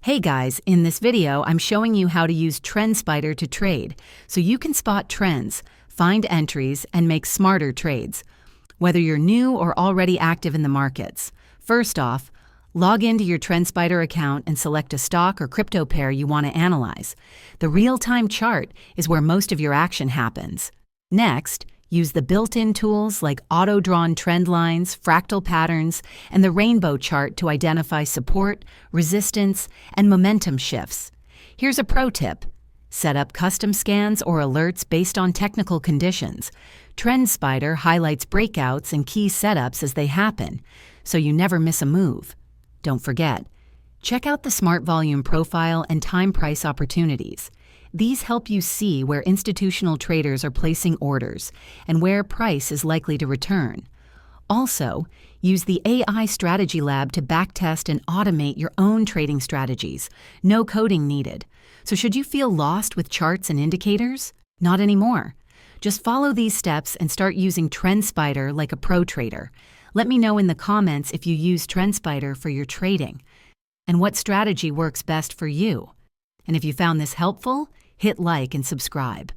Hey guys, in this video, I'm showing you how to use Trendspider to trade, so you can spot trends, find entries, and make smarter trades, whether you're new or already active in the markets. First off, log into your Trendspider account and select a stock or crypto pair you want to analyze. The real-time chart is where most of your action happens. Next, use the built-in tools like auto-drawn trend lines, fractal patterns, and the rainbow chart to identify support, resistance, and momentum shifts. Here's a pro tip. Set up custom scans or alerts based on technical conditions. Trendspider highlights breakouts and key setups as they happen, so you never miss a move. Don't forget, check out the Smart Volume Profile and Time Price Opportunities. These help you see where institutional traders are placing orders and where price is likely to return. Also, use the AI Strategy Lab to backtest and automate your own trading strategies. No coding needed. So should you feel lost with charts and indicators? Not anymore. Just follow these steps and start using Trendspider like a pro trader. Let me know in the comments if you use Trendspider for your trading and what strategy works best for you. And if you found this helpful, hit like and subscribe.